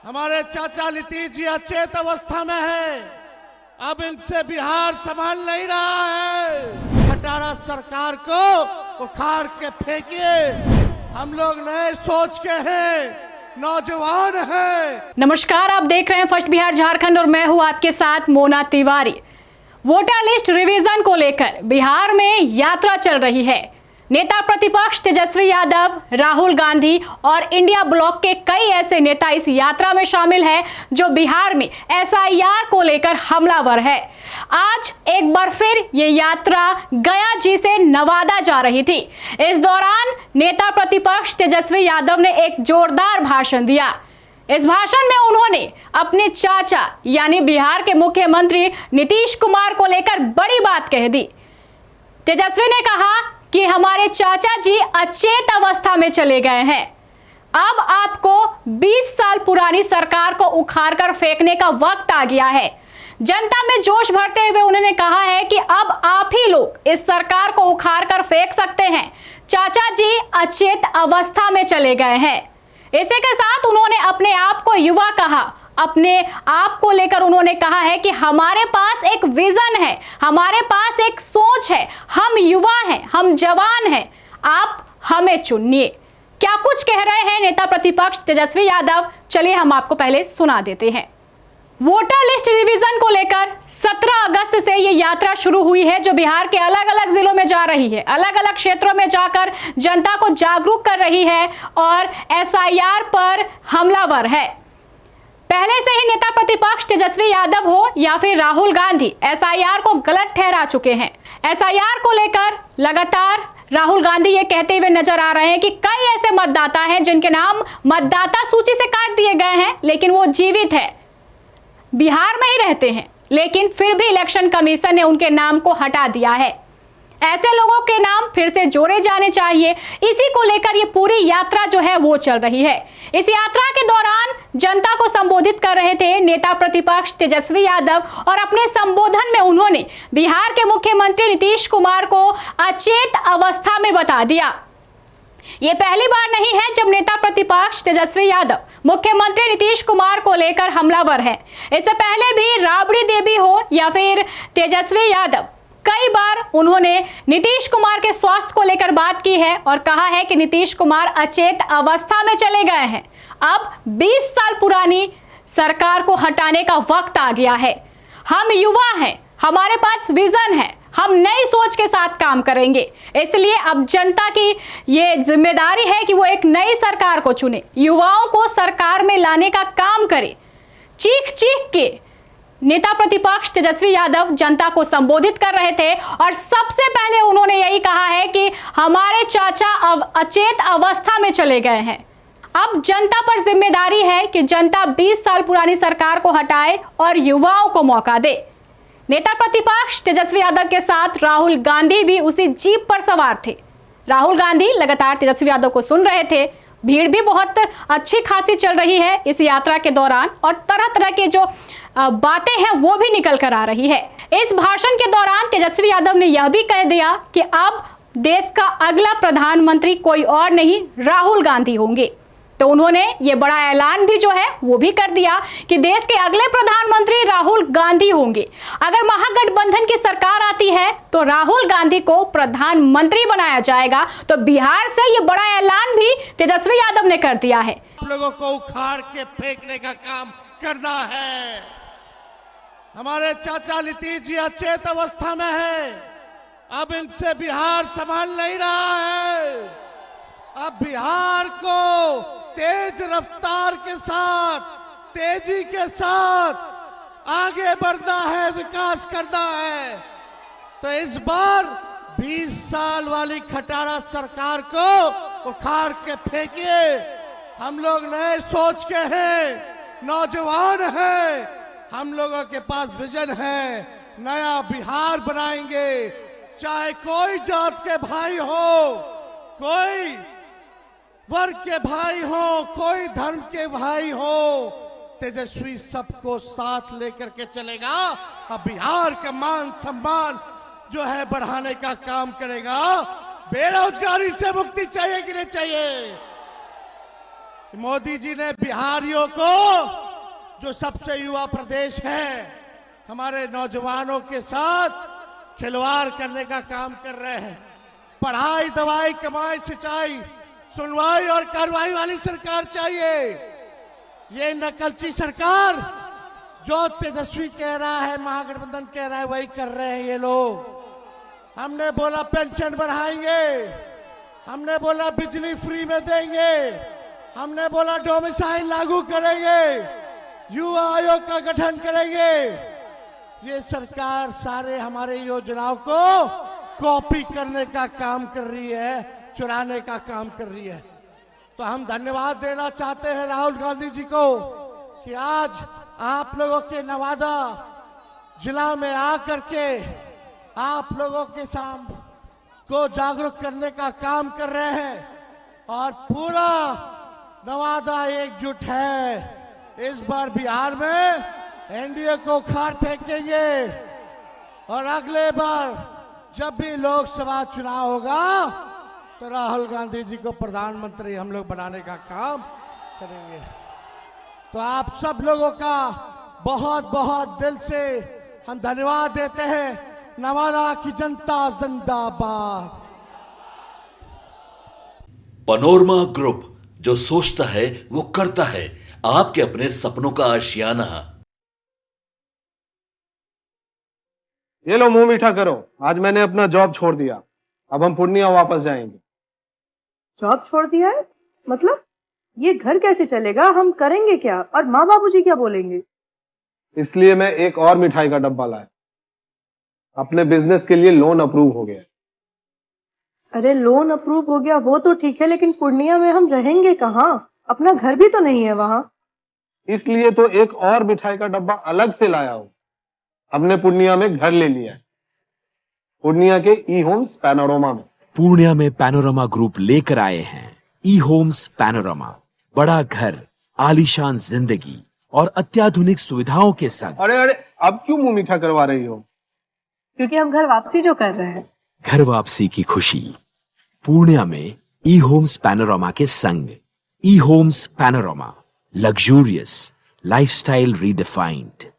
हमारे चाचा नीतीश जी अचेत अवस्था में है। अब इनसे बिहार संभाल नहीं रहा है। खटारा सरकार को उखाड़ के फेंकिए। हम लोग नए सोच के हैं, नौजवान हैं। नमस्कार, आप देख रहे हैं फर्स्ट बिहार झारखंड और मैं हूं आपके साथ Mona Tiwari. Voter list revision को लेकर बिहार में यात्रा चल रही है। नेता प्रतिपक्ष तेजस्वी यादव, राहुल गांधी और इंडिया ब्लॉक के कई ऐसे नेता इस यात्रा में शामिल हैं जो बिहार में एसआईआर को लेकर हमलावर है। आज एक बार फिर ये यात्रा गया जी से नवादा जा रही थी। इस दौरान नेता प्रतिपक्ष तेजस्वी यादव ने एक जोरदार भाषण दिया। इस भाषण में उन्होंने अपने चाचा यानी बिहार के मुख्यमंत्री नीतीश कुमार को लेकर बड़ी बात कह दी। तेजस्वी ने कहा कि हमारे चाचा जी अचेत अवस्था में चले गए हैं। अब आपको 20 साल पुरानी सरकार को उखाड़कर फेंकने का वक्त आ गया है। जनता में जोश भरते हुए उन्होंने कहा है कि अब आप ही लोग इस सरकार को उखाड़कर फेंक सकते हैं। चाचा जी अचेत अवस्था में चले गए हैं। इसी के साथ उन्होंने अपने आप को युवा कहा। अपने आप को लेकर उन्होंने कहा है कि हमारे पास एक विजन है, हमारे पास एक सोच है, हम युवा हैं, हम जवान हैं, आप हमें चुनिए। क्या कुछ कह रहे हैं नेता प्रतिपक्ष तेजस्वी यादव, चलिए हम आपको पहले सुना देते हैं। वोटर लिस्ट रिवीजन को लेकर 17 अगस्त से ये यात्रा शुरू हुई है जो बिहार के अलग अलग जिलों में जा रही है। अलग अलग क्षेत्रों में जाकर जनता को जागरूक कर रही है और एसआईआर पर हमलावर है। पहले से ही नेता प्रतिपक्ष तेजस्वी यादव हो या फिर राहुल गांधी एसआईआर को गलत ठहरा चुके हैं। एसआईआर को लेकर लगातार राहुल गांधी ये कहते हुए नजर आ रहे हैं कि कई ऐसे मतदाता हैं जिनके नाम मतदाता सूची से काट दिए गए हैं, लेकिन वो जीवित है, बिहार में ही रहते हैं, लेकिन फिर भी इलेक्शन कमीशन ने उनके नाम को हटा दिया है। ऐसे लोगों के नाम फिर से जोड़े जाने चाहिए। इसी को लेकर ये पूरी यात्रा जो है वो चल रही है। इस यात्रा के दौरान जनता को संबोधित कर रहे थे नेता प्रतिपक्ष तेजस्वी यादव और अपने संबोधन में उन्होंने बिहार के मुख्यमंत्री नीतीश कुमार को अचेत अवस्था में बता दिया। ये पहली बार नहीं है जब नेता प्रतिपक्ष तेजस्वी यादव मुख्यमंत्री नीतीश कुमार को लेकर हमलावर है। इससे पहले भी राबड़ी देवी हो या फिर तेजस्वी यादव, कई बार उन्होंने नीतीश कुमार के स्वास्थ्य को लेकर बात की है और कहा है कि नीतीश कुमार अचेत अवस्था में चले गए हैं। अब 20 साल पुरानी सरकार को हटाने का वक्त आ गया है। हम युवा हैं, हमारे पास विजन है, हम नई सोच के साथ काम करेंगे। इसलिए अब जनता की ये जिम्मेदारी है कि वो एक नई सरकार को चुने, युवाओं को सरकार में लाने का काम करे। चीख चीख के नेता प्रतिपक्ष तेजस्वी यादव जनता को संबोधित कर रहे थे और सबसे पहले उन्होंने यही कहा है कि हमारे चाचा अब अचेत अवस्था में चले गए हैं। अब जनता पर जिम्मेदारी है कि जनता 20 साल पुरानी सरकार को हटाए और युवाओं को मौका दे। नेता प्रतिपक्ष तेजस्वी यादव के साथ राहुल गांधी भी उसी जीप पर सवार थे। राहुल गांधी लगातार तेजस्वी यादव को सुन रहे थे। भीड़ भी बहुत अच्छी खासी चल रही है इस यात्रा के दौरान और तरह तरह के जो बातें हैं वो भी निकल कर आ रही है। इस भाषण के दौरान तेजस्वी यादव ने यह भी कह दिया कि अब देश का अगला प्रधानमंत्री कोई और नहीं, राहुल गांधी होंगे। तो उन्होंने ये बड़ा ऐलान भी जो है वो भी कर दिया कि देश के अगले प्रधानमंत्री राहुल गांधी होंगे। अगर महागठबंधन की सरकार आती है तो राहुल गांधी को प्रधानमंत्री बनाया जाएगा। तो बिहार से ये बड़ा ऐलान भी तेजस्वी यादव ने कर दिया है। आप लोगों को उखाड़ के फेंकने का काम करना है। हमारे चाचा नीतीश जी अचेत अवस्था में है। अब इनसे बिहार संभाल नहीं रहा है। अब बिहार को तेज रफ्तार के साथ, तेजी के साथ आगे बढ़ना है, विकास करना है। तो इस बार 20 साल वाली खटारा सरकार को उखाड़ के फेंकिए। हम लोग नए सोच के हैं, नौजवान हैं, हम लोगों के पास विजन है, नया बिहार बनाएंगे। चाहे कोई जात के भाई हो, कोई वर्ग के भाई हो, कोई धर्म के भाई हो, तेजस्वी सबको साथ लेकर के चलेगा। अब बिहार का मान सम्मान जो है बढ़ाने का काम करेगा। बेरोजगारी से मुक्ति चाहिए कि नहीं चाहिए? मोदी जी ने बिहारियों को, जो सबसे युवा प्रदेश है, हमारे नौजवानों के साथ खिलवाड़ करने का काम कर रहे हैं। पढ़ाई, दवाई, कमाई, सिंचाई, सुनवाई और कार्रवाई वाली सरकार चाहिए। ये नकलची सरकार, जो तेजस्वी कह रहा है, महागठबंधन कह रहा है, वही कर रहे हैं ये लोग। हमने बोला पेंशन बढ़ाएंगे, हमने बोला बिजली फ्री में देंगे, हमने बोला डोमिसाइल लागू करेंगे, युवा आयोग का गठन करेंगे। ये सरकार सारे हमारे योजनाओं को कॉपी करने का काम कर रही है, चुराने का काम कर रही है। तो हम धन्यवाद देना चाहते हैं राहुल गांधी जी को कि आज आप लोगों के नवादा जिला में आकर के आप लोगों के सामने को जागरूक करने का काम कर रहे हैं और पूरा नवादा एकजुट है। इस बार बिहार में एनडीए को उखाड़ फेंकेंगे और अगले बार जब भी लोकसभा चुनाव होगा तो राहुल गांधी जी को प्रधानमंत्री हम लोग बनाने का काम करेंगे। तो आप सब लोगों का बहुत बहुत दिल से हम धन्यवाद देते हैं। नवादा की जनता जिंदाबाद। पनोरमा ग्रुप, जो सोचता है वो करता है। आपके अपने सपनों का आशियाना। ये लो मुंह मीठा करो, आज मैंने अपना जॉब छोड़ दिया, अब हम पूर्णिया वापस जाएंगे। जॉब छोड़ दिया है? मतलब ये घर कैसे चलेगा? हम करेंगे क्या? और माँ बाबूजी क्या बोलेंगे? इसलिए मैं एक और मिठाई का डब्बा लाया। अपने बिजनेस के लिए लोन अप्रूव हो गया। अरे लोन अप्रूव हो गया वो तो ठीक है, लेकिन पूर्णिया में हम रहेंगे कहाँ? अपना घर भी तो नहीं है वहाँ। इसलिए तो एक और मिठाई का डब्बा अलग से लाया हूँ। हमने पूर्णिया में घर ले लिया है, पूर्णिया के ई होम्स पैनोरमा में। पूर्णिया में पैनोरमा ग्रुप लेकर आए हैं ई होम्स पैनोरमा। बड़ा घर, आलीशान जिंदगी और अत्याधुनिक सुविधाओं के संग। अरे अरे, अब क्यों मुंह मीठा करवा रही हो? क्योंकि हम घर वापसी जो कर रहे हैं। घर वापसी की खुशी पूर्णिया में ई होम्स पैनोरमा के संग। ई homes panorama, luxurious lifestyle redefined.